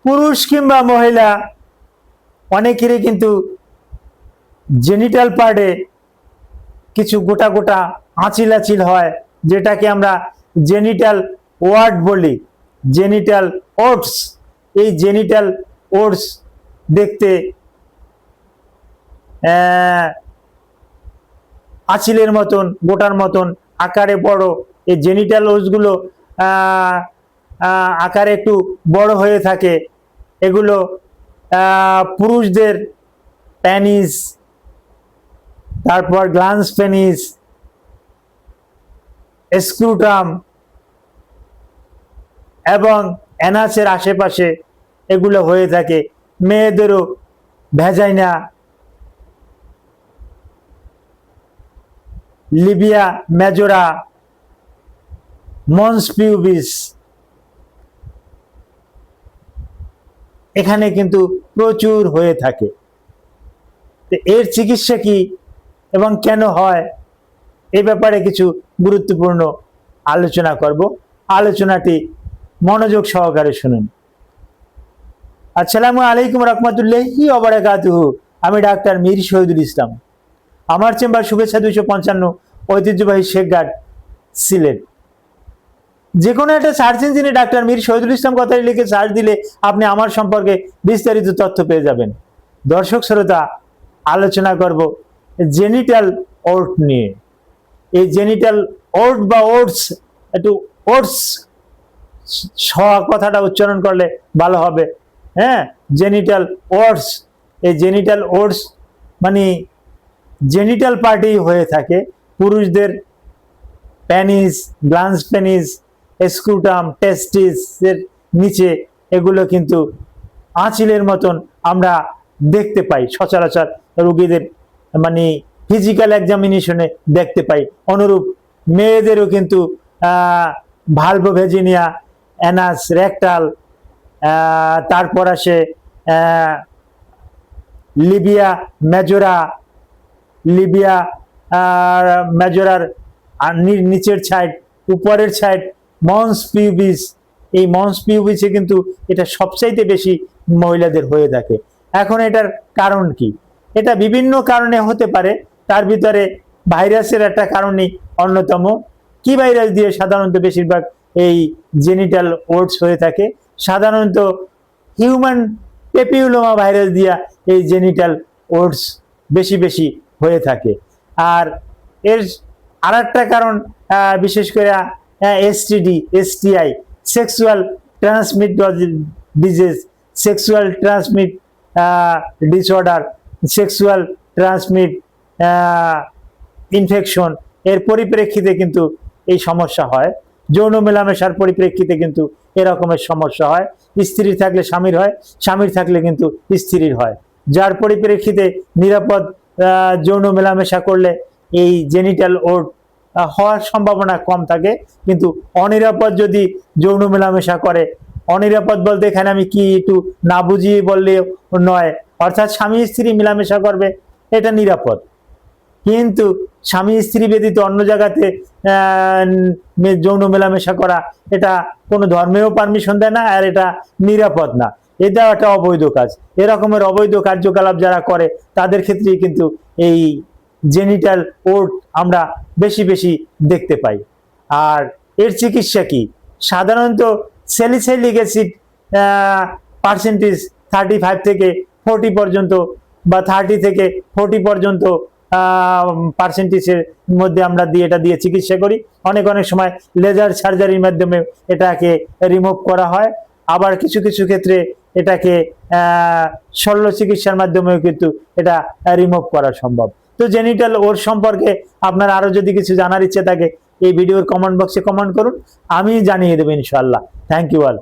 পুরুষ কিংবা মহিলা অনেকেরই কিন্তু জেনিটাল পার্টে কিছু গোটা গোটা আঁচিল আঁচিল হয়, যেটাকে আমরা জেনিটাল ওয়ার্ড বলি, জেনিটাল ওটস। এই জেনিটাল ওটস দেখতে আঁচিলের মতন, গোটার মতন আকারে বড়। এই জেনিটাল ওটসগুলো আকারে একটু বড় হয়ে থাকে। এগুলো পুরুষদের প্যানিস, তারপর গ্ল্যান্স পেনিস, স্ক্রুটাম এবং অ্যানাসের আশেপাশে এগুলো হয়ে থাকে। মেয়েদেরও ভ্যাজাইনা, লিবিয়া মেজোরা, মন্স পিউবিস, এখানে কিন্তু প্রচুর হয়ে থাকে। এর চিকিৎসা কি এবং কেন হয়, এই ব্যাপারে কিছু গুরুত্বপূর্ণ আলোচনা করব। আলোচনাটি মনোযোগ সহকারে শুনুন। আসসালামু আলাইকুম রহমতুল্লাহি ওয়া বারাকাতুহু। আমি ডাক্তার মীর শহীদুল ইসলাম। আমার চেম্বার শুভেচ্ছা 255, ঐতিহ্যবাহী শেখঘাট, সিলেট। যে কোনো একটা সার্চ ইঞ্জিনে ডাক্তার মীর শহীদুল ইসলাম কথাটি লিখে সার্চ দিলে আপনি আমার সম্পর্কে বিস্তারিত তথ্য পেয়ে যাবেন। দর্শক শ্রোতা, আলোচনা করব জেনিটাল ওট নিয়ে। এই জেনিটাল ওট বা ওটস, একটু ওটস কথাটা উচ্চারণ করলে ভালো হবে। হ্যাঁ, জেনিটাল ওটস। এই জেনিটাল ওটস মানে জেনিটাল পার্টি হয়ে থাকে। পুরুষদের প্যানিস, গ্ল্যান্স পেনিস, স্ক্রুটাম, টেস্টিসের নিচে এগুলো কিন্তু আঁচিলের মতন আমরা দেখতে পাই সচরাচর রোগীদের, মানে ফিজিক্যাল এক্সামিনেশনে দেখতে পাই। অনুরূপ মেয়েদেরও কিন্তু ভালভোভেজিনিয়া, অ্যানাস, রেকটাল, তারপর আসে লিবিয়া মেজোরা, লিবিয়া মেজোরার নিচের সাইড, উপরের সাইড মন্স পিউবিস। এই মন্স পিউবিসে কিন্তু এটা সবচাইতে বেশি মহিলাদের হয়ে থাকে। এখন এটার কারণ কি? এটা বিভিন্ন কারণে হতে পারে, তার ভিতরে ভাইরাসের একটা কারণই অন্যতম। কি ভাইরাস দিয়ে সাধারণত বেশিরভাগ এই জেনিটাল ওটস হয়ে থাকে? সাধারণত হিউম্যান পেপিউলোমা ভাইরাস দিয়া এই জেনিটাল ওটস বেশি বেশি হয়ে থাকে। আর এর আরেকটা কারণ বিশেষ করে STD, STI, sexual transmit disease, sexual transmit disorder, sexual transmit infection, এর পরিপ্রেক্ষিতে কিন্তু এই সমস্যা হয়। যৌন মেলামেশার পরিপ্রেক্ষিতে কিন্তু এরকমের সমস্যা হয়। স্ত্রীর থাকলে স্বামীর হয়, স্বামীর থাকলে কিন্তু স্ত্রীর হয়। যার পরিপ্রেক্ষিতে নিরাপদ যৌন মেলামেশা করলে এই জেনিটাল ওট হওয়ার সম্ভাবনা কম থাকে। কিন্তু অনিরাপদ যদি যৌন মেলামেশা করে, অনিরাপদ বলতে এখানে আমি কি একটু না বুঝিয়ে বললে নয়, অর্থাৎ স্বামী স্ত্রী মেলামেশা করবে, এটা নিরাপদ। কিন্তু স্বামী স্ত্রী ব্যতীত অন্য জায়গাতে যৌন মেলামেশা করা, এটা কোনো ধর্মেও পারমিশন দেয় না, আর এটা নিরাপদ না। এটা একটা অবৈধ কাজ। এরকমের অবৈধ কার্যকলাপ যারা করে তাদের ক্ষেত্রেই কিন্তু এই জেনিটাল ওট আমরা বেশি বেশি দেখতে পাই। আর এর চিকিৎসা কি? সাধারণত স্যালিসাইলিক অ্যাসিড পার্সেন্টেজ 35 থেকে 40 পর্যন্ত বা 30 থেকে 40 পর্যন্ত পার্সেন্টেজের মধ্যে আমরা এটা দিয়ে চিকিৎসা করি। অনেক সময় লেজার সার্জারির মাধ্যমে এটাকে রিমুভ করা হয়। আবার কিছু কিছু ক্ষেত্রে এটাকে শল্য চিকিৎসার মাধ্যমেও কিন্তু এটা রিমুভ করা সম্ভব। তো জেনিটাল ওট সম্পর্কে আপনার আরো যদি কিছু জানার ইচ্ছে থাকে, এই ভিডিওর কমেন্ট বক্সে কমেন্ট করুন, আমি জানিয়ে দেবো ইনশাআল্লাহ। Thank you all.